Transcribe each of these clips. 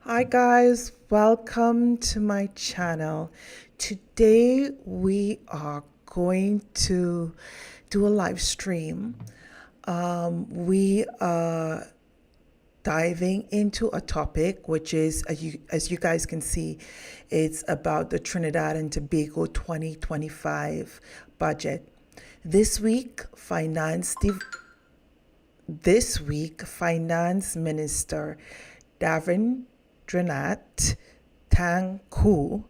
Hi guys, welcome to my channel. Today we are going to do a live stream. We are diving into a topic which is, as you guys can see, it's about the Trinidad and Tobago 2025 budget. This week, Finance Minister Davendranath Tancoo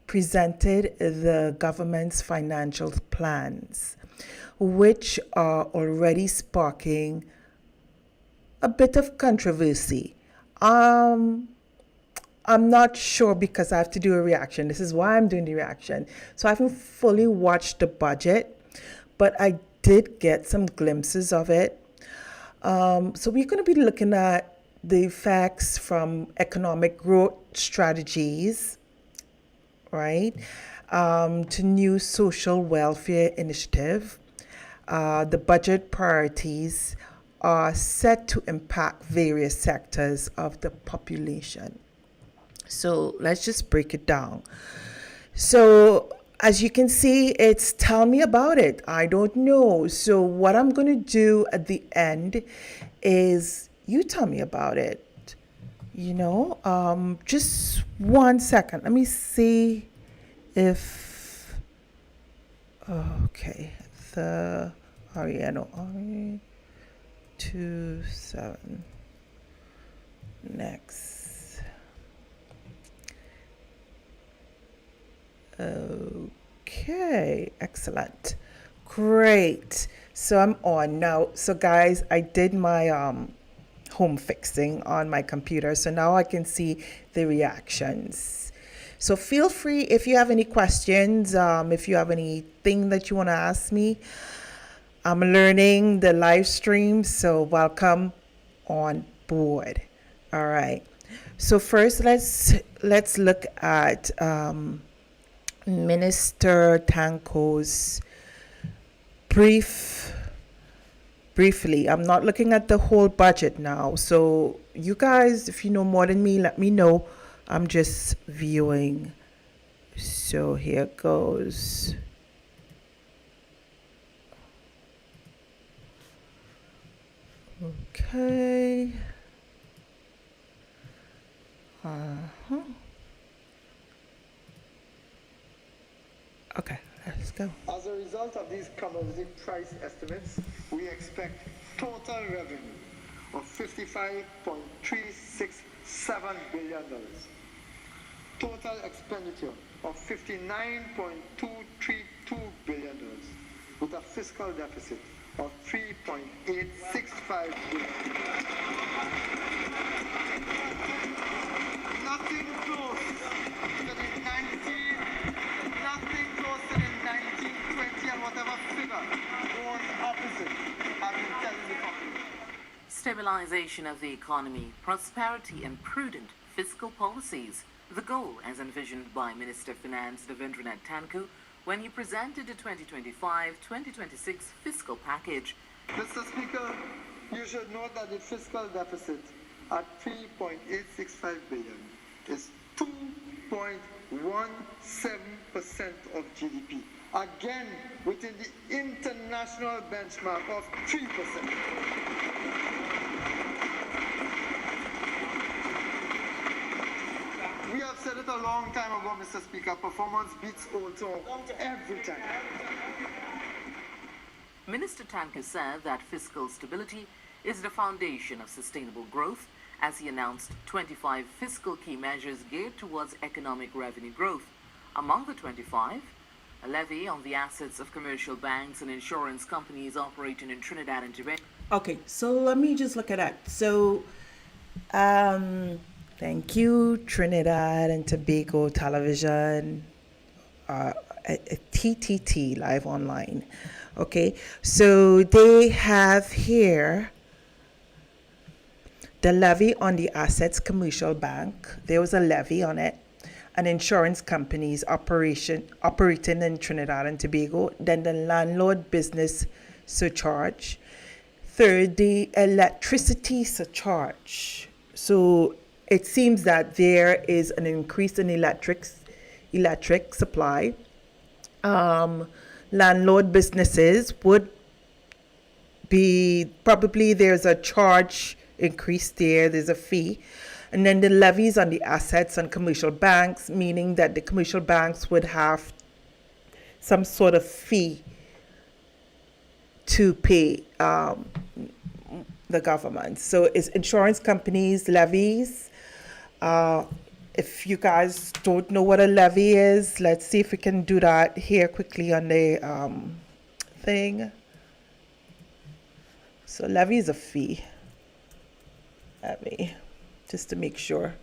presented the government's financial plans, which are already sparking a bit of controversy. I'm not sure because I have to do a reaction. This is why I'm doing the reaction. So I haven't fully watched the budget, but I did get some glimpses of it. So we're going to be looking at the effects from economic growth strategies, right, to new social welfare initiative. The budget priorities are set to impact various sectors of the population. So let's just break it down. So as you can see, it's tell me about it. I don't know. So what I'm going to do at the end is you tell me about it. Just 1 second. Let me see if, okay, the Ariano 27 next. Okay, excellent. Great. So I'm on now. So guys, I did my home fixing on my computer. So now I can see the reactions. So feel free if you have any questions, if you have anything that you want to ask me. I'm learning the live stream, so welcome on board. All right. So first, let's look at Minister Tancoo's briefly. I'm not looking at the whole budget now. So you guys, if you know more than me, let me know. I'm just viewing. So here goes. Okay. Okay, let's go. As a result of these commodity price estimates, we expect total revenue of $55.367 billion, total expenditure of $59.232 billion, with a fiscal deficit of $3.865 billion. Nothing close to the 1920 and whatever figure goes opposite, I've been telling the company. Stabilization of the economy, prosperity and prudent fiscal policies. The goal as envisioned by Minister Finance Davendranath Tancoo when he presented the 2025-2026 fiscal package. Mr. Speaker, you should note that the fiscal deficit at $3.865 billion is 2.17% of GDP. Again, within the international benchmark of 3%. We have said it a long time ago, Mr. Speaker, performance beats old talk every time. Minister Tancoo said that fiscal stability is the foundation of sustainable growth as he announced 25 fiscal key measures geared towards economic revenue growth. Among the 25, a levy on the assets of commercial banks and insurance companies operating in Trinidad and Tobago. Okay, so let me just look at that. So, thank you, Trinidad and Tobago Television, TTT, live online. Okay, so they have here the levy on the assets commercial bank. There was a levy on it. An insurance companies operating in Trinidad and Tobago. Then the landlord business surcharge. Third, the electricity surcharge. So it seems that there is an increase in electric supply. Landlord businesses would be probably there's a charge increase there, there's a fee. And then the levies on the assets on commercial banks, meaning that the commercial banks would have some sort of fee to pay the government. So it's insurance companies, levies. If you guys don't know what a levy is, let's see if we can do that here quickly on the thing. So levy is a fee. Levy, just to make sure.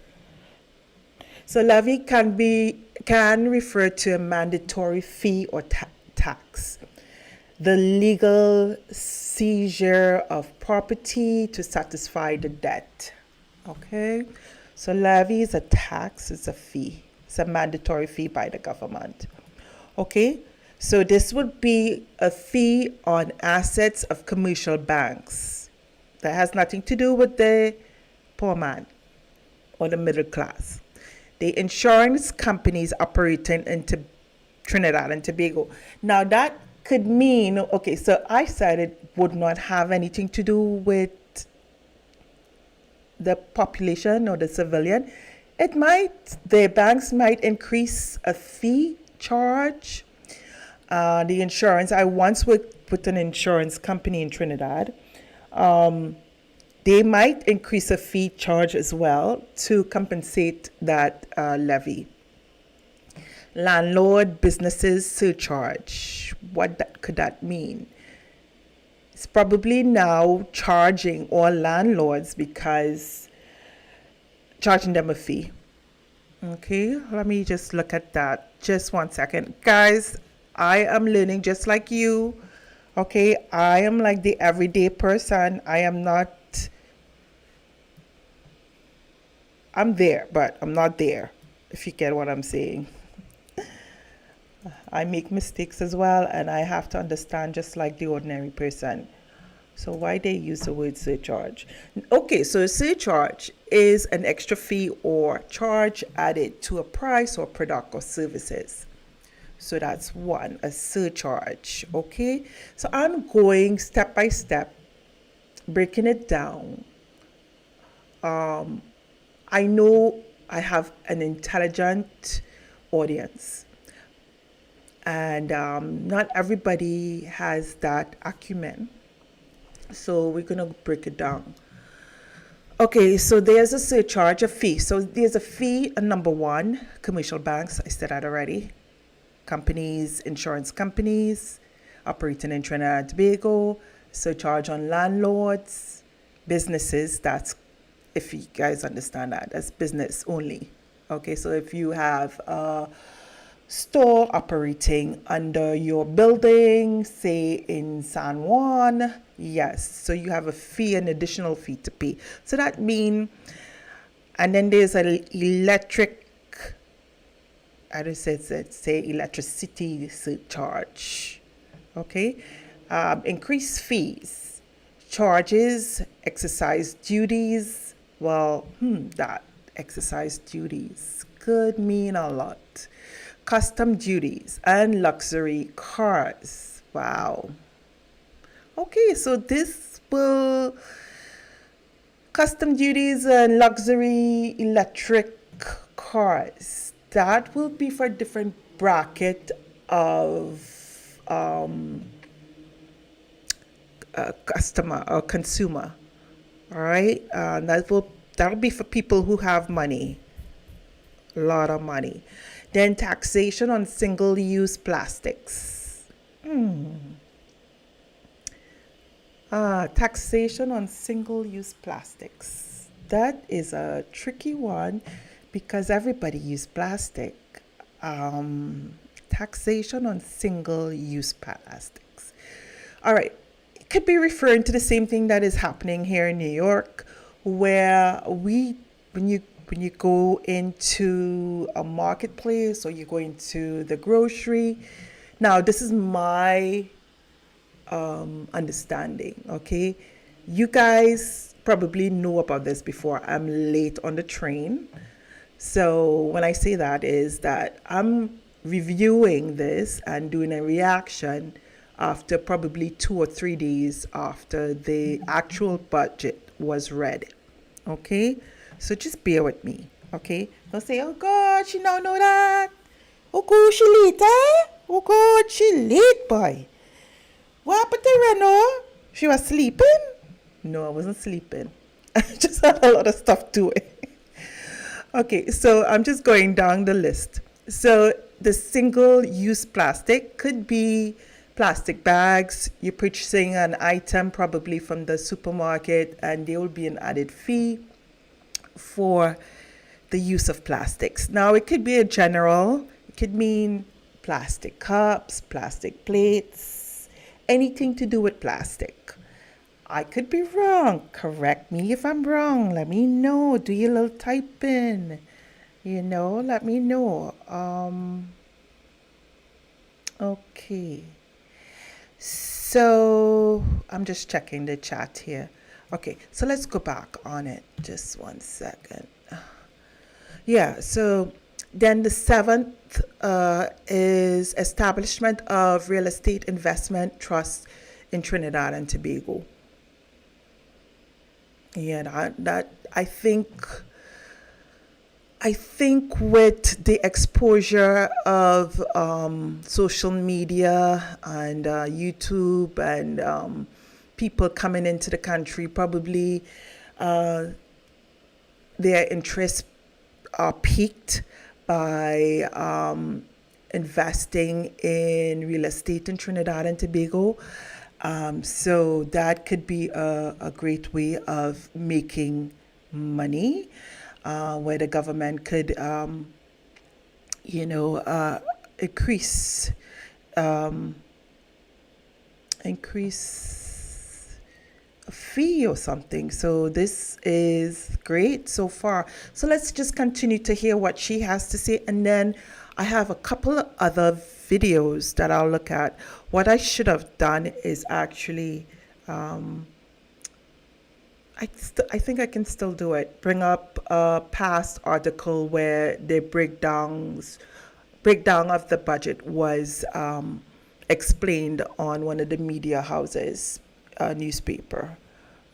So levy can refer to a mandatory fee or tax. The legal seizure of property to satisfy the debt. Okay, so levy is a tax, it's a fee. It's a mandatory fee by the government. Okay, so this would be a fee on assets of commercial banks. That has nothing to do with the poor man or the middle class. The insurance companies operating into Trinidad and Tobago. Now that could mean, okay, so I said it would not have anything to do with the population or the civilian. It might, the banks might increase a fee charge. The insurance, I once worked with an insurance company in Trinidad. They might increase a fee charge as well to compensate that levy. Landlord businesses surcharge. Could that mean? It's probably now charging all landlords because charging them a fee. Okay, let me just look at that. Just 1 second. Guys, I am learning just like you. Okay, I am like the everyday person. I'm there, but I'm not there, if you get what I'm saying. I make mistakes as well, and I have to understand just like the ordinary person. So why they use the word surcharge? Okay, so a surcharge is an extra fee or charge added to a price or product or services. So that's one, a surcharge. Okay, so I'm going step by step, breaking it down. I know I have an intelligent audience, and not everybody has that acumen. So we're going to break it down. Okay, so there's a surcharge, a fee. So there's a fee, number one, commercial banks, I said that already. Companies, insurance companies operating in Trinidad and Tobago, surcharge on landlords, businesses, that's, if you guys understand that, that's business only. Okay, so if you have a store operating under your building, say in San Juan, yes, so you have a fee, an additional fee to pay. So that means, and then there's an electric, I don't say electricity surcharge. Okay, increased fees, charges, exercise duties. Well, that exercise duties could mean a lot. Custom duties and luxury cars. Wow. Okay, so this will custom duties and luxury electric cars. That will be for a different bracket of customer or consumer. All right, that'll be for people who have money, a lot of money. Then taxation on single-use plastics. Taxation on single-use plastics. That is a tricky one because everybody uses plastic. Taxation on single-use plastics. All right. Could be referring to the same thing that is happening here in New York, where when you go into a marketplace or you go into the grocery. Now, this is my understanding. Okay, you guys probably know about this before. I'm late on the train. So when I say that is that I'm reviewing this and doing a reaction after probably 2 or 3 days after the actual budget was read. Okay? So just bear with me. Okay? Don't say, oh God, she now know that. Oh God, she late, eh? Oh God, she late, boy. What happened to Reno? She was sleeping? No, I wasn't sleeping. I just had a lot of stuff doing. Okay, so I'm just going down the list. So the single-use plastic could be plastic bags. You're purchasing an item probably from the supermarket, and there will be an added fee for the use of plastics. Now, it could be a general. It could mean plastic cups, plastic plates, anything to do with plastic. I could be wrong. Correct me if I'm wrong. Let me know. Do your little typing. Let me know. Okay. So I'm just checking the chat here. Okay, so let's go back on it. Just 1 second. Yeah, so then the seventh is establishment of real estate investment trust in Trinidad and Tobago. Yeah, that I think with the exposure of social media and YouTube and people coming into the country, probably their interests are piqued by investing in real estate in Trinidad and Tobago. So that could be a great way of making money, where the government could, increase a fee or something. So this is great so far. So let's just continue to hear what she has to say, and then I have a couple of other videos that I'll look at. What I should have done is actually, I think I can still do it. Bring up a past article where the breakdown of the budget was explained on one of the media houses, newspaper.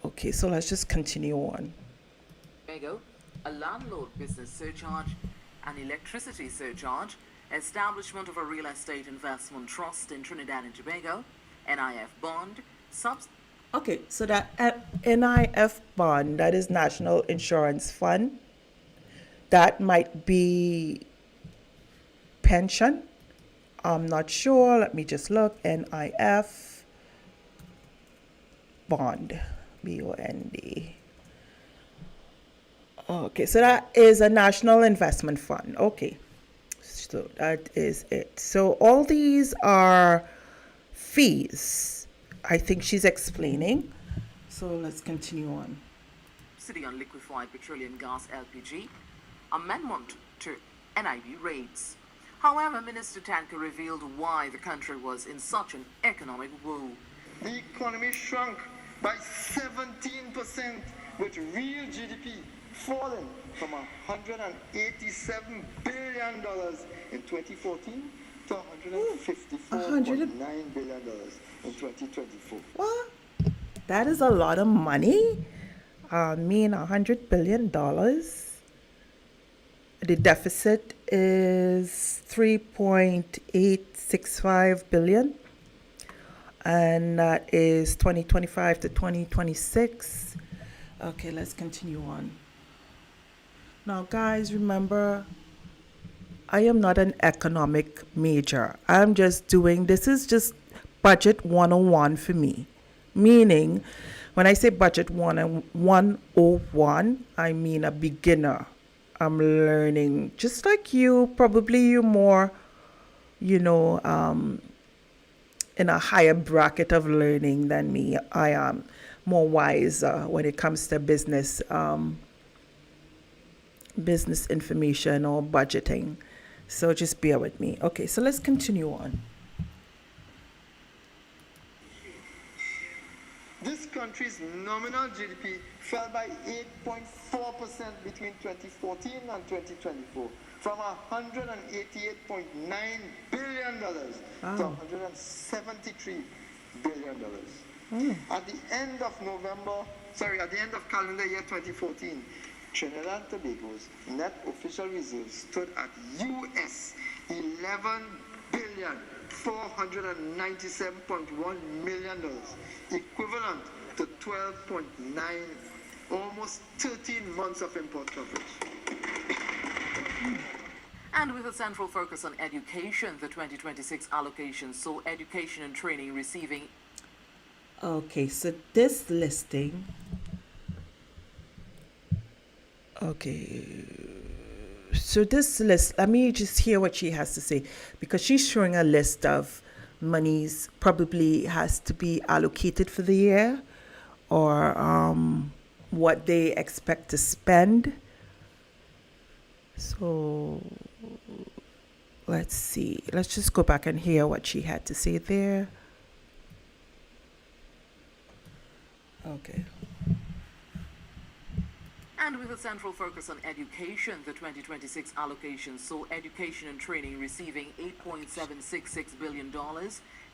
Okay, so let's just continue on. Tobago, a landlord business surcharge, an electricity surcharge, establishment of a real estate investment trust in Trinidad and Tobago, NIF bond, Okay, so that NIF bond, that is National Insurance Fund, that might be pension. I'm not sure. Let me just look. NIF bond, BOND. Okay, so that is a national investment fund. Okay, so that is it. So all these are fees. I think she's explaining. So let's continue on. Subsidy on liquefied petroleum gas LPG, amendment to NIB rates. However, Minister Tancoo revealed why the country was in such an economic woe. The economy shrunk by 17%, with real GDP falling from $187 billion in 2014 to $154.9 billion in 2024. What? That is a lot of money. $100 billion. The deficit is 3.865 billion, and that is 2025 to 2026. Okay, let's continue on. Now, guys, remember, I am not an economic major. I'm just doing, this is just budget 101 for me. Meaning, when I say budget 101, I mean a beginner. I'm learning, just like you, probably you're more, in a higher bracket of learning than me. I am more wiser when it comes to business information or budgeting. So just bear with me. Okay, so let's continue on. This country country's nominal GDP fell by 8.4% between 2014 and 2024, from $188.9 billion to $173 billion. At the end of calendar year 2014, Trinidad and Tobago's net official reserves stood at US $11,497.1 million, equivalent to 12.9, almost 13 months of import coverage. And with a central focus on education, the 2026 allocation saw education and training receiving. Okay, so this listing. Okay. So this list, let me just hear what she has to say, because she's showing a list of monies probably has to be allocated for the year, or what they expect to spend. So let's see. Let's just go back and hear what she had to say there. Okay. And with a central focus on education, the 2026 allocation saw education and training receiving $8.766 billion,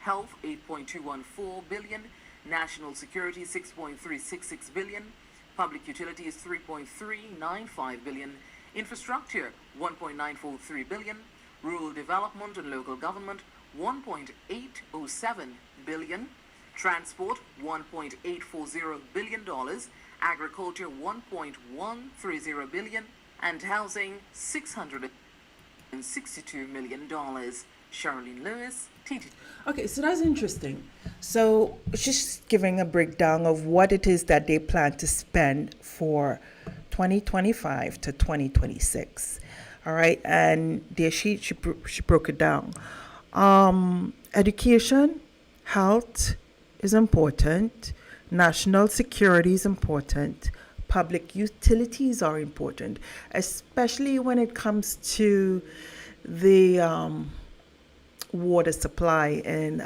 health $8.214 billion, national security $6.366 billion, public utilities $3.395 billion, infrastructure $1.943 billion, rural development and local government $1.807 billion, transport $1.840 billion, agriculture $1.130 billion, and housing $662 million. Charlene Lewis, TT. Okay, so that's interesting. So she's giving a breakdown of what it is that they plan to spend for 2025 to 2026. All right, and there she broke it down. Education, health is important. National security is important. Public utilities are important, especially when it comes to the water supply in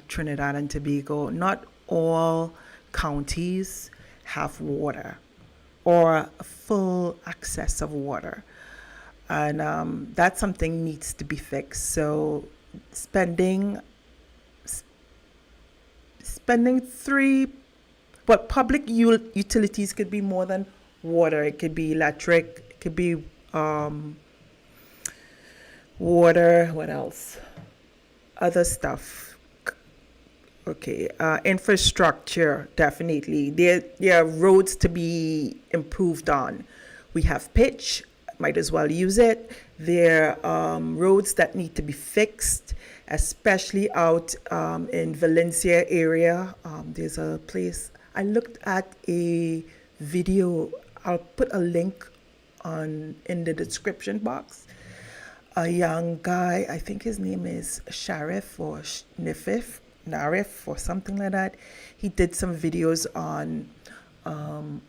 Trinidad and Tobago. Not all counties have water or full access of water. And that's something needs to be fixed. So spending but public utilities could be more than water. It could be electric, it could be water, what else? Other stuff. Okay, infrastructure, definitely. There are roads to be improved on. We have pitch, might as well use it. There are roads that need to be fixed, especially out in Valencia area. There's a place, I looked at a video, I'll put a link in the description box. A young guy, I think his name is Sharif or Narif or something like that. He did some videos on an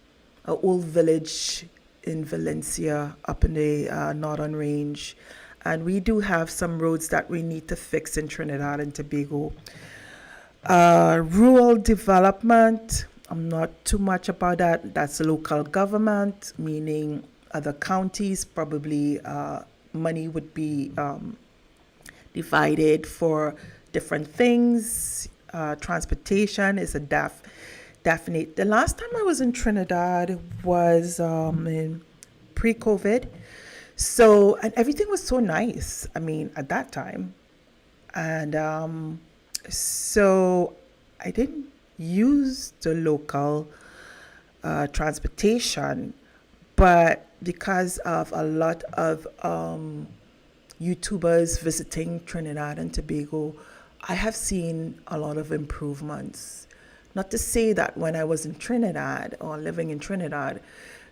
old village in Valencia up in the Northern Range. And we do have some roads that we need to fix in Trinidad and Tobago. Rural development, I'm not too much about that. That's local government, meaning other counties, probably money would be divided for different things. Transportation is a definite. The last time I was in Trinidad was in pre-COVID. So, and everything was so nice, I mean, at that time. And so I didn't use the local transportation, but because of a lot of YouTubers visiting Trinidad and Tobago, I have seen a lot of improvements. Not to say that when I was in Trinidad or living in Trinidad,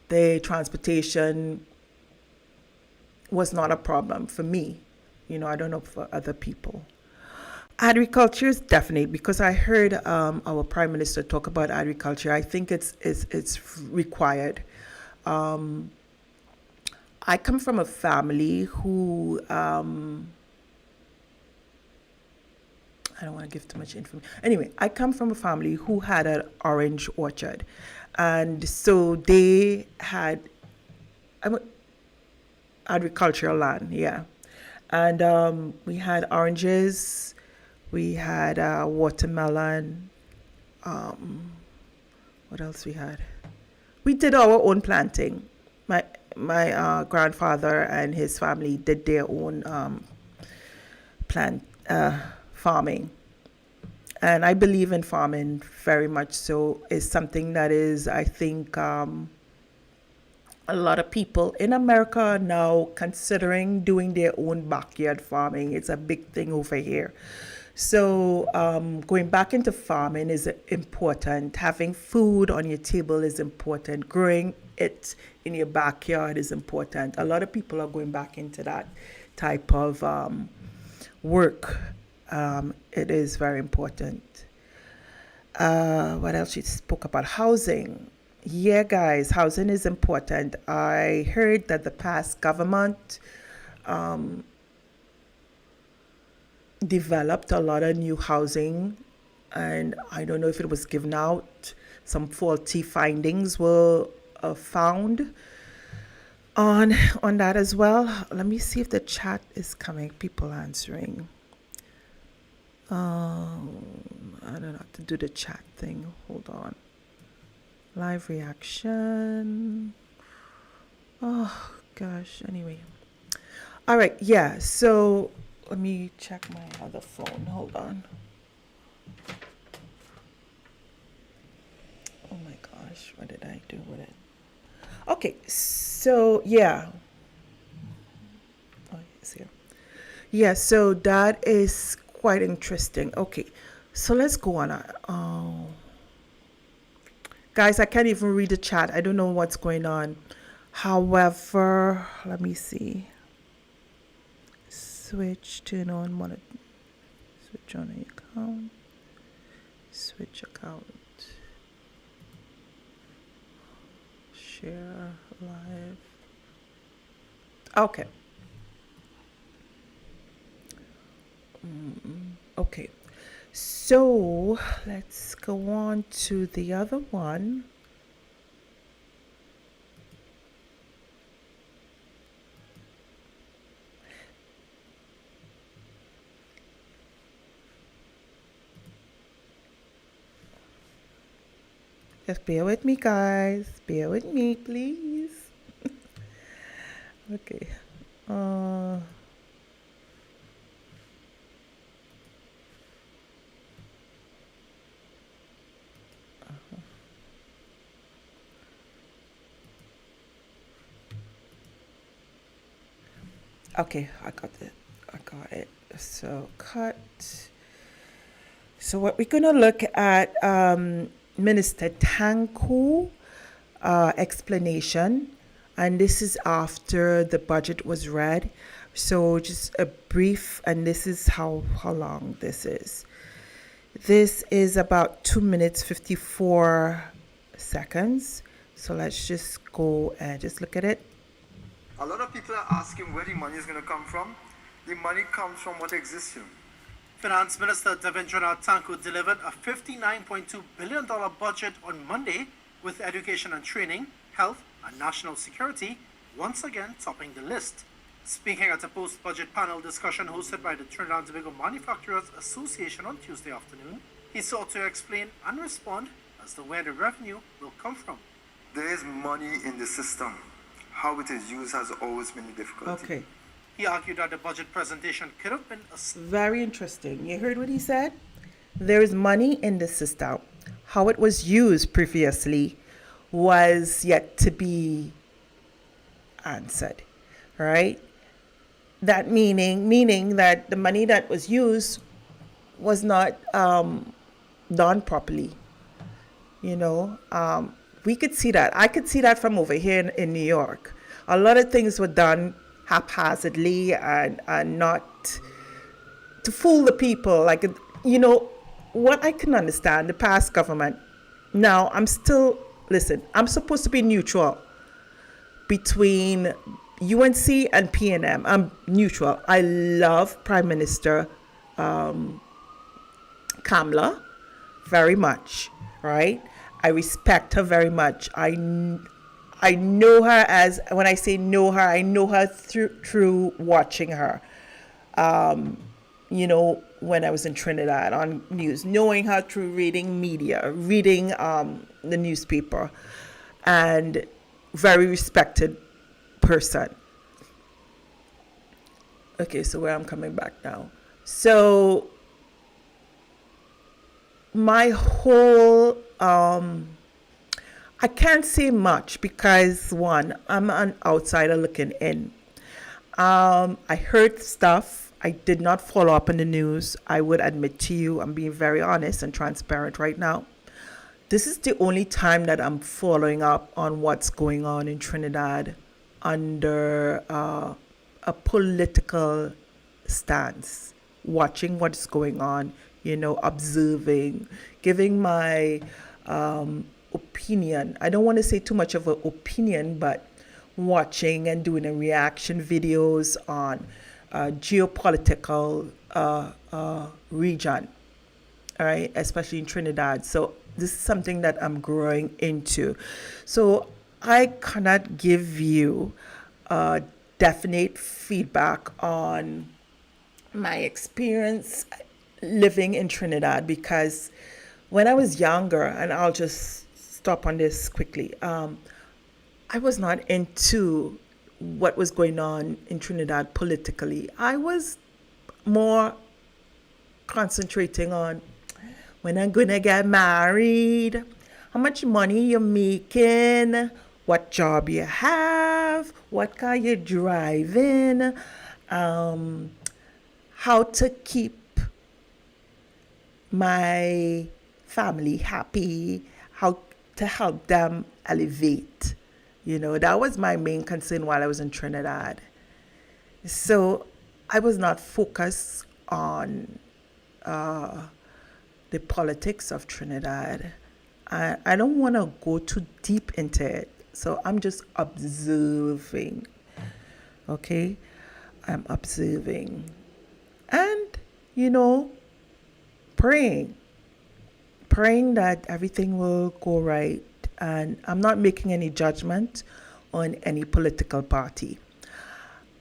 the transportation was not a problem for me. I don't know for other people. Agriculture is definite, because I heard our Prime Minister talk about agriculture. I think it's required. I come from a family who I don't want to give too much information. Anyway, I come from a family who had an orange orchard. And so they had agricultural land, yeah. And we had oranges, we had watermelon. What else we had? We did our own planting. My grandfather and his family did their own plant farming. And I believe in farming very much so. It's something that is, I think, a lot of people in America are now considering doing their own backyard farming. It's a big thing over here. So going back into farming is important. Having food on your table is important. Growing it in your backyard is important. A lot of people are going back into that type of work. It is very important. What else? She spoke about housing. Yeah, guys, housing is important. I heard that the past government developed a lot of new housing, and I don't know if it was given out. Some faulty findings were found on that as well. Let me see if the chat is coming. People answering. I don't know how to do the chat thing. Hold on. Live reaction. Oh gosh. Anyway. All right. Yeah. So let me check my other phone. Hold on. Oh my gosh. What did I do with it? Okay. So yeah. Oh, it's here. Yeah. So that is quite interesting. Okay, so let's go on. Guys, I can't even read the chat. I don't know what's going on. However, let me see. Turn on switch on the account. Switch account. Share live. Okay. Okay, so let's go on to the other one. Just bear with me, guys. Bear with me, please. Okay. Okay, I got it. So cut. So what we're gonna look at, Minister Tancoo explanation, and this is after the budget was read. So just a brief, and this is how long this is. This is about 2 minutes 54 seconds. So let's just go and just look at it. A lot of people are asking where the money is going to come from. The money comes from what exists here. Finance Minister Davendranath Tancoo delivered a $59.2 billion budget on Monday, with education and training, health, and national security once again topping the list. Speaking at a post-budget panel discussion hosted by the Trinidad and Tobago Manufacturers Association on Tuesday afternoon, he sought to explain and respond as to where the revenue will come from. There is money in the system. How it is used has always been the difficulty. Okay. He argued that the budget presentation could have been Very interesting. You heard what he said? There is money in the system. How it was used previously was yet to be answered, right? That meaning that the money that was used was not done properly. You know, we could see that. I could see that from over here in New York. A lot of things were done haphazardly and not to fool the people. Like, you know, what I can understand, the past government. Now, I'm supposed to be neutral between UNC and PNM. I'm neutral. I love Prime Minister Kamala very much, right? I respect her very much. I know her as, when I say know her, I know her through watching her. When I was in Trinidad on news, knowing her through reading media, reading the newspaper, and very respected person. Okay, so where I'm coming back now. So my whole, I can't say much because one, I'm an outsider looking in. I heard stuff. I did not follow up in the news. I would admit to you, I'm being very honest and transparent right now. This is the only time that I'm following up on what's going on in Trinidad under a political stance, watching what's going on, observing, giving my opinion. I don't want to say too much of an opinion, but watching and doing a reaction videos on geopolitical region, all right, especially in Trinidad. So this is something that I'm growing into. So I cannot give you definite feedback on my experience living in Trinidad, because when I was younger, and I'll just stop on this quickly, I was not into what was going on in Trinidad politically. I was more concentrating on when I'm going to get married, how much money you're making, what job you have, what car you're driving, how to keep my family happy, how to help them elevate. That was my main concern while I was in Trinidad. So I was not focused on the politics of Trinidad. I don't want to go too deep into it. So I'm just observing. Okay? I'm observing. And, praying. Praying that everything will go right. And I'm not making any judgment on any political party.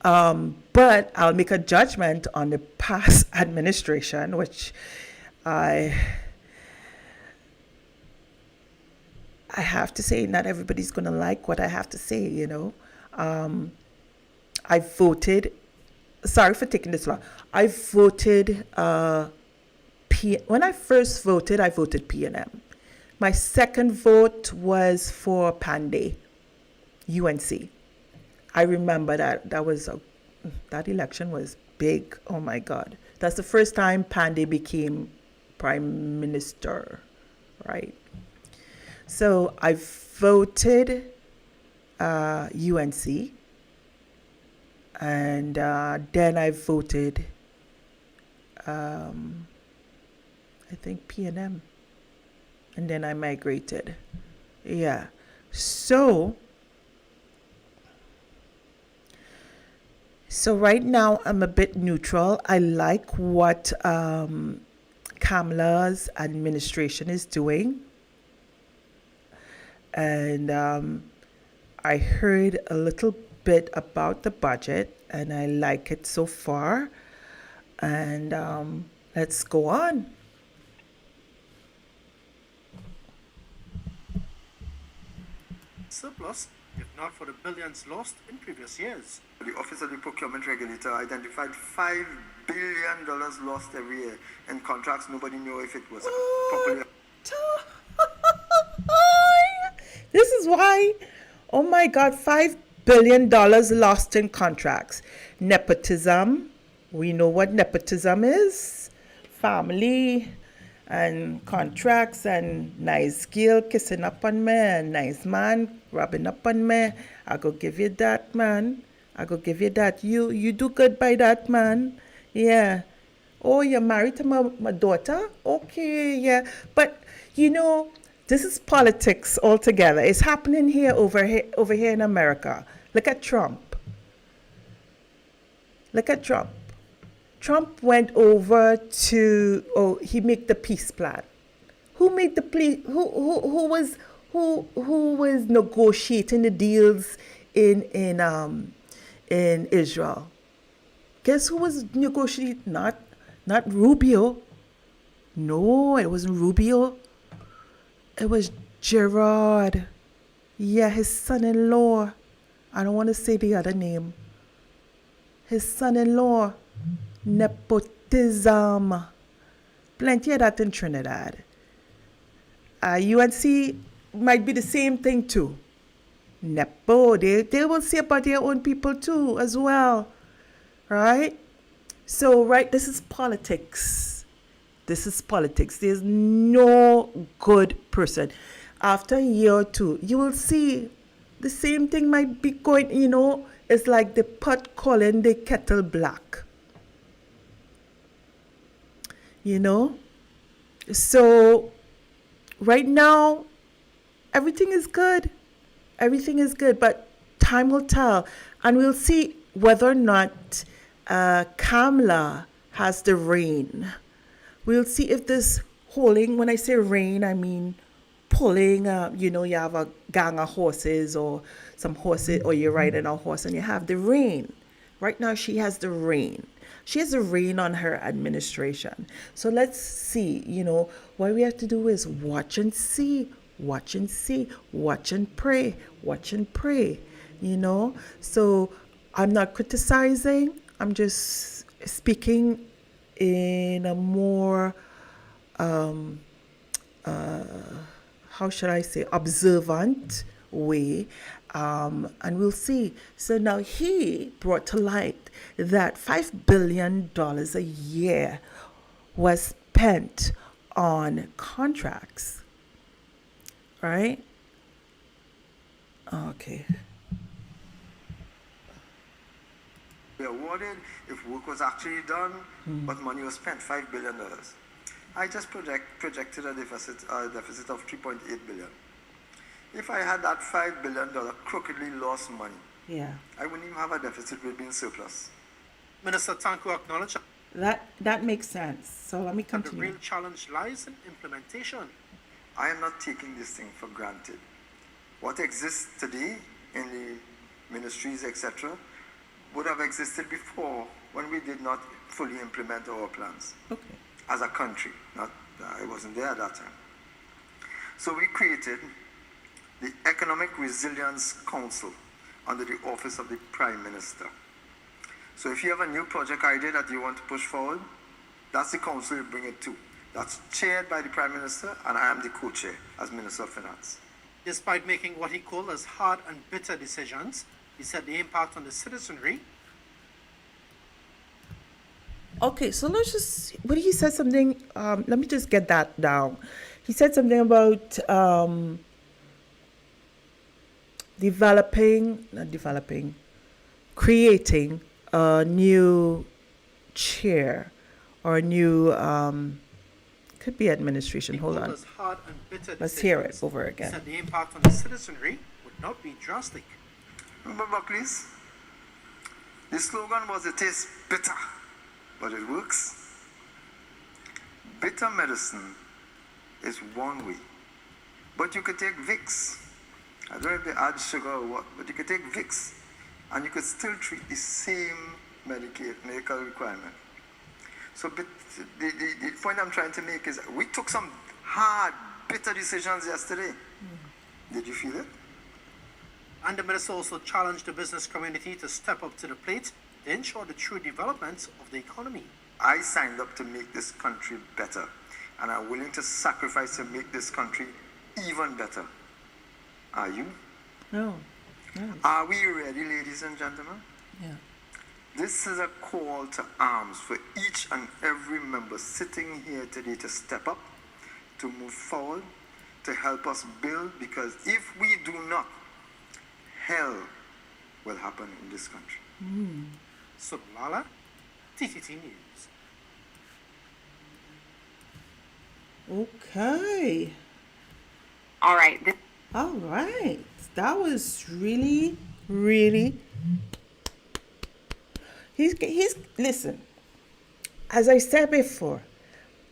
But I'll make a judgment on the past administration, which I have to say, not everybody's going to like what I have to say, I voted, sorry for taking this long. I voted, when I first voted, I voted PNM. My second vote was for Panday, UNC. I remember that that election was big. Oh my God. That's the first time Panday became prime minister, right? So I voted UNC, and then I voted, I think PNM. And then I migrated. Yeah. So right now I'm a bit neutral. I like what Kamala's administration is doing. And I heard a little bit about the budget, and I like it so far. And let's go on. Surplus, if not for the billions lost in previous years. The Office of the Procurement Regulator identified $5 billion lost every year in contracts. Nobody knew if it was properly. This is why, oh my God, $5 billion lost in contracts. Nepotism, we know what nepotism is. Family and contracts and nice girl kissing up on me and nice man rubbing up on me. I go give you that, man. I go give you that. You do good by that, man. Yeah. Oh, you're married to my daughter? Okay, yeah. But, this is politics altogether. It's happening over here in America. Look at Trump. Trump went over to, he made the peace plan. Who made the plea? Who was negotiating the deals in Israel? Guess who was negotiating? Not Rubio. No, it wasn't Rubio. It was Gerard. Yeah, his son-in-law. I don't want to say the other name. His son-in-law. Nepotism. Plenty of that in Trinidad. UNC might be the same thing too. Nepo, they will say about their own people too as well. Right? So, right, this is politics. This is politics. There's no good person. After a year or two, you will see the same thing might be going, it's like the pot calling the kettle black. So right now, everything is good. Everything is good, but time will tell. And we'll see whether or not Kamala has the reign. We'll see if this holding, when I say reign, I mean pulling, you have a gang of horses or some horses, or you're riding a horse and you have the reign. Right now, she has the reign. She has the reign on her administration. So let's see, what we have to do is watch and see, watch and see, watch and pray, So I'm not criticizing. I'm just speaking in a more, how should I say, observant way. And we'll see. So now he brought to light that $5 billion a year was spent on contracts. Right? Okay. Be awarded if work was actually done, but money was spent, $5 billion. I just projected a deficit of $3.8 billion. If I had that $5 billion crookedly lost money, I wouldn't even have a deficit, we'd be in surplus. Minister Tancoo acknowledged That makes sense. So let me that the continue. real challenge lies in implementation. I am not taking this thing for granted. What exists today in the ministries, etc., would have existed before when we did not fully implement our plans. Okay. As a country. I wasn't there at that time. So we created the Economic Resilience Council under the office of the Prime Minister. So if you have a new project idea that you want to push forward, that's the council you bring it to. That's chaired by the Prime Minister, and I am the co-chair as Minister of Finance. Despite making what he called as hard and bitter decisions, he said the impact on the citizenry. Okay, so let's just, when he said something, let me just get that down. He said something about creating a new chair or a new, could be administration. He Hold called on. as hard and bitter Let's hear it decisions. over He again. said the impact on the citizenry would not be drastic. Remember, Buckley's? The slogan was, "It tastes bitter, but it works." Bitter medicine is one way. But you could take Vicks. I don't know if they add sugar or what, but you could take Vicks and you could still treat the same medical requirement. So the point I'm trying to make is we took some hard, bitter decisions yesterday. Did you feel it? And the minister also challenged the business community to step up to the plate to ensure the true development of the economy. I signed up to make this country better, and I'm willing to sacrifice to make this country even better. Are you? No. Are we ready, ladies and gentlemen? Yeah. This is a call to arms for each and every member sitting here today to step up, to move forward, to help us build, because if we do not, hell will happen in this country. Subulala, TTT News. Okay. All right. All right. That was really, really. He's listen. as I said before,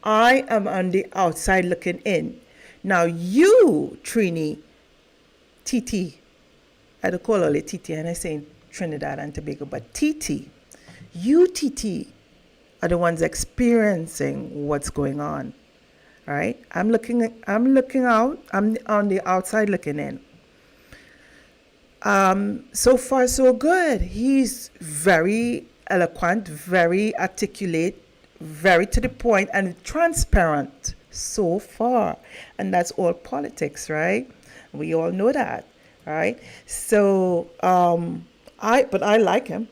I am on the outside looking in. Now you, Trini, TT, I don't call her TT, and I say Trinidad and Tobago, but TT, you TT are the ones experiencing what's going on. Right? I'm looking out. I'm on the outside looking in. So far so good. He's very eloquent, very articulate, very to the point, and transparent so far. And that's all politics, right? We all know that, right? So but I like him.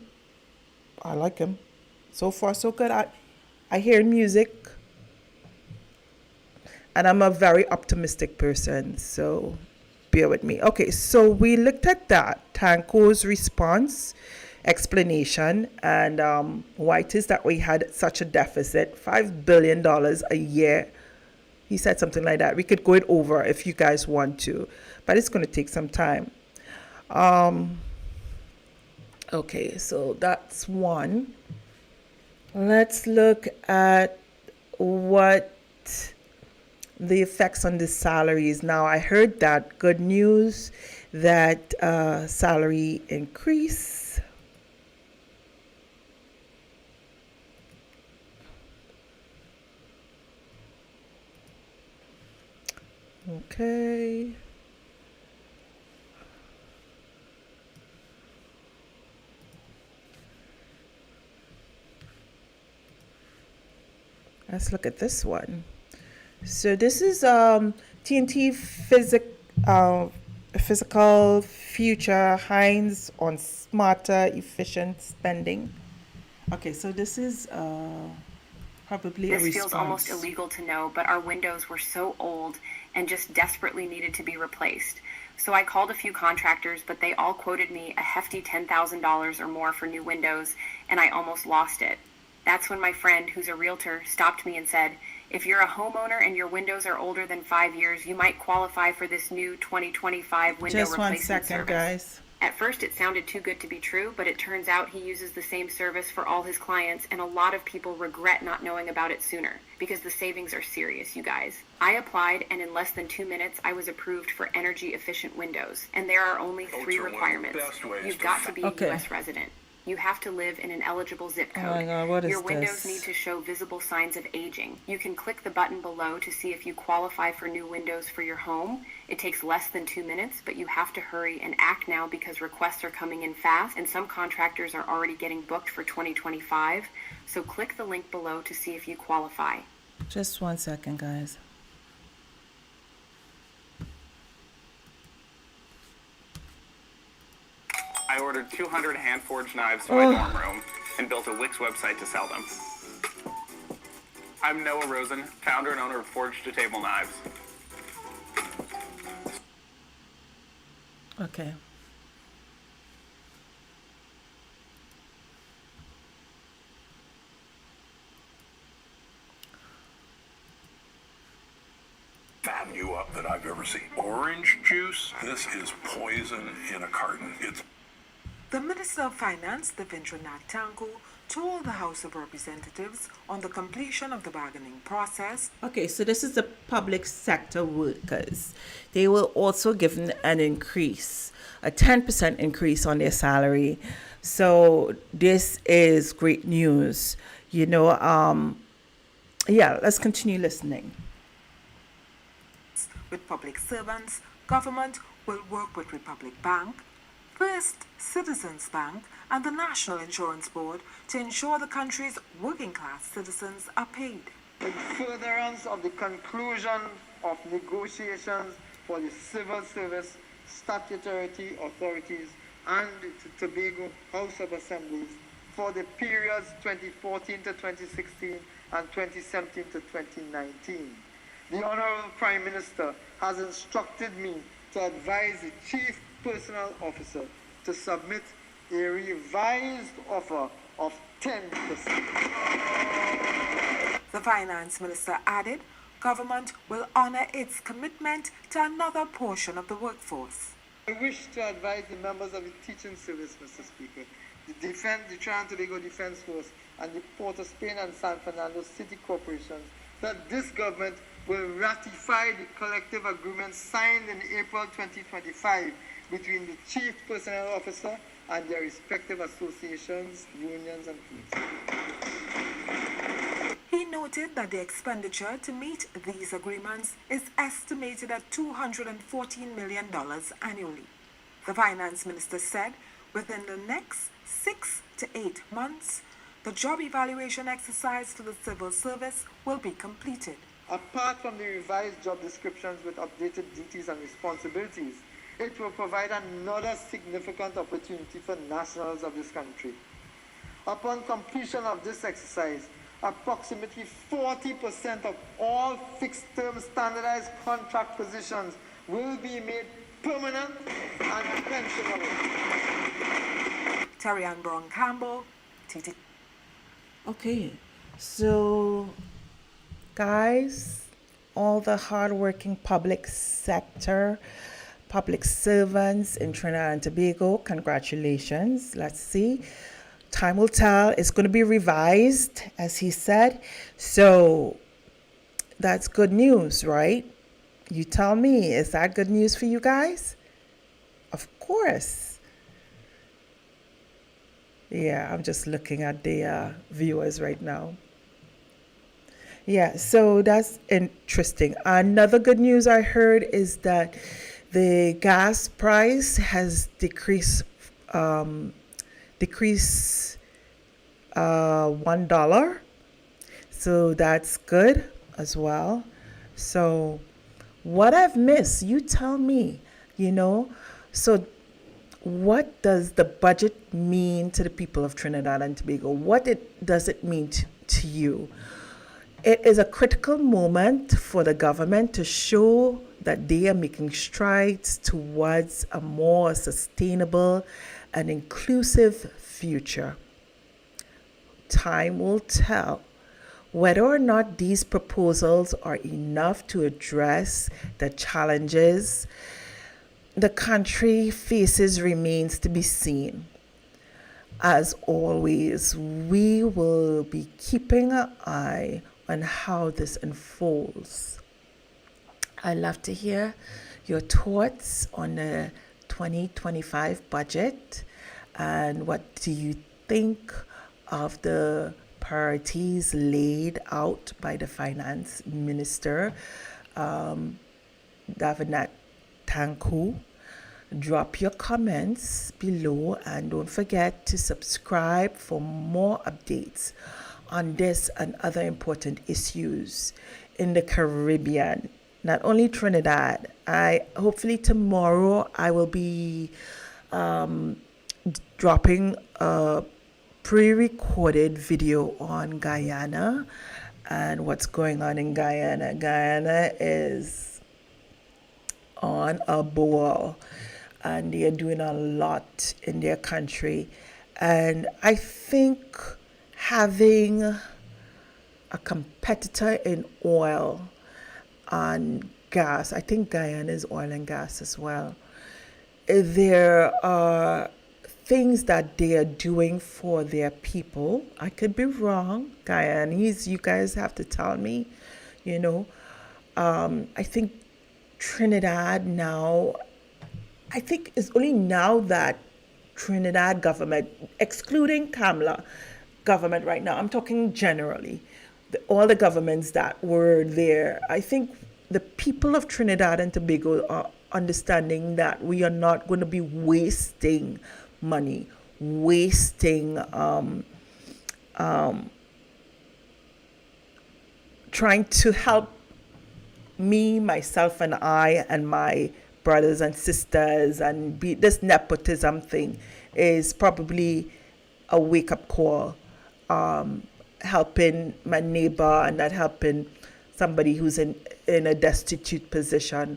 I like him. So far so good. I hear music. And I'm a very optimistic person, so bear with me. Okay, so we looked at that, Tancoo's response, explanation, and why it is that we had such a deficit, $5 billion a year. He said something like that. We could go it over if you guys want to, but it's going to take some time. Okay, so that's one. Let's look at what the effects on the salaries. Now, I heard that good news that salary increase. Okay. Let's look at this one. So this is TNT Physical Future Hines on Smarter Efficient Spending. Okay, so this is probably a response. This feels almost illegal to know, but our windows were so old and just desperately needed to be replaced. So I called a few contractors, but they all quoted me a hefty $10,000 or more for new windows, and I almost lost it. That's when my friend, who's a realtor, stopped me and said, if you're a homeowner and your windows are older than 5 years, you might qualify for this new 2025 window Just replacement 1 second, service. guys. At first, it sounded too good to be true, but it turns out he uses the same service for all his clients, and a lot of people regret not knowing about it sooner, because the savings are serious, you guys. I applied, and in less than 2 minutes, I was approved for energy-efficient windows, and there are only 3 requirements. You've got to be a U.S. resident. You have to live in an eligible zip code. Oh my God, what is Your windows this? need to show visible signs of aging. You can click the button below to see if you qualify for new windows for your home. It takes less than 2 minutes, but you have to hurry and act now because requests are coming in fast and some contractors are already getting booked for 2025. So click the link below to see if you qualify. Just 1 second, guys. I ordered 200 hand-forged knives for my dorm room and built a Wix website to sell them. I'm Noah Rosen, founder and owner of Forged to Table Knives. Okay. Fatten you up that I've ever seen. Orange juice, this is poison in a carton. The Minister of Finance, Davendranath Tancoo, told the House of Representatives on the completion of the bargaining process. Okay, so this is the public sector workers. They were also given an increase, a 10% increase on their salary. So this is great news. You know, yeah, let's continue listening. With public servants, government will work with Republic Bank, First Citizens Bank, and the National Insurance Board to ensure the country's working-class citizens are paid. In furtherance of the conclusion of negotiations for the civil service statutory authorities and the Tobago House of Assemblies for the periods 2014 to 2016 and 2017 to 2019. The Honorable Prime Minister has instructed me to advise the Chief Personnel Officer to submit a revised offer of 10%. The Finance Minister added, government will honor its commitment to another portion of the workforce. I wish to advise the members of the teaching service, Mr. Speaker, the Trinidad and Tobago Defense Force, and the Port of Spain and San Fernando City Corporations, that this government will ratify the collective agreement signed in April 2025 between the Chief Personnel Officer and their respective associations, unions, and fleets. He noted that the expenditure to meet these agreements is estimated at $214 million annually. The Finance Minister said within the next 6 to 8 months, the job evaluation exercise for the civil service will be completed. Apart from the revised job descriptions with updated duties and responsibilities, it will provide another significant opportunity for nationals of this country. Upon completion of this exercise, approximately 40% of all fixed-term standardized contract positions will be made permanent and pensionable. Terry Ann Brown Campbell, TT. Okay, so guys, all the hardworking public sector, public servants in Trinidad and Tobago, congratulations. Let's see. Time will tell. It's going to be revised, as he said. So that's good news, right? You tell me, is that good news for you guys? Of course. Yeah, I'm just looking at the viewers right now. Yeah, so that's interesting. Another good news I heard is that the gas price has decreased $1. So that's good as well. So what I've missed, you tell me, So what does the budget mean to the people of Trinidad and Tobago? Does it mean to you? It is a critical moment for the government to show that they are making strides towards a more sustainable and inclusive future. Time will tell whether or not these proposals are enough to address the challenges the country faces remains to be seen. As always, we will be keeping an eye on how this unfolds. I'd love to hear your thoughts on the 2025 budget and what do you think of the priorities laid out by the Finance Minister, Davendranath Tancoo. Drop your comments below and don't forget to subscribe for more updates on this and other important issues in the Caribbean, not only Trinidad. Hopefully tomorrow I will be dropping a pre-recorded video on Guyana and what's going on in Guyana. Guyana is on a boil and they are doing a lot in their country. And I think having a competitor in oil and gas, I think Guyana is oil and gas as well. There are things that they are doing for their people. I could be wrong. Guyanese, you guys have to tell me, I think Trinidad now, I think it's only now that Trinidad government, excluding Kamala government right now, I'm talking generally, all the governments that were there, I think the people of Trinidad and Tobago are understanding that we are not going to be wasting money, trying to help me, myself, and I, and my brothers and sisters, and this nepotism thing is probably a wake-up call, helping my neighbor and not helping somebody who's in a destitute position.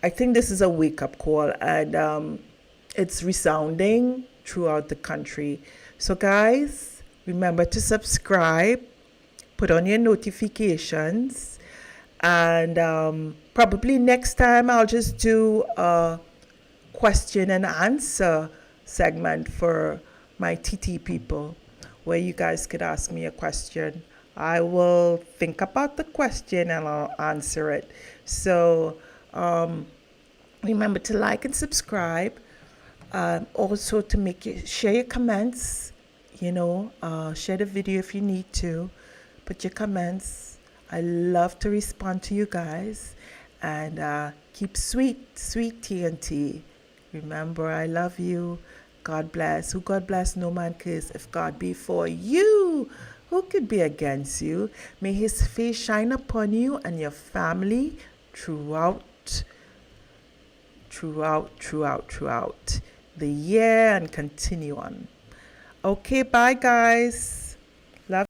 I think this is a wake-up call, and it's resounding throughout the country. So guys, remember to subscribe, put on your notifications, and probably next time I'll just do a question and answer segment for my TT people, where you guys could ask me a question. I will think about the question and I'll answer it. So remember to like and subscribe. Also to share your comments. Share the video if you need to. Put your comments. I love to respond to you guys. And keep sweet TNT. Remember, I love you. God bless. Who God bless, no man curse. If God be for you, who could be against you? May his face shine upon you and your family throughout the year and continue on. Okay, bye guys.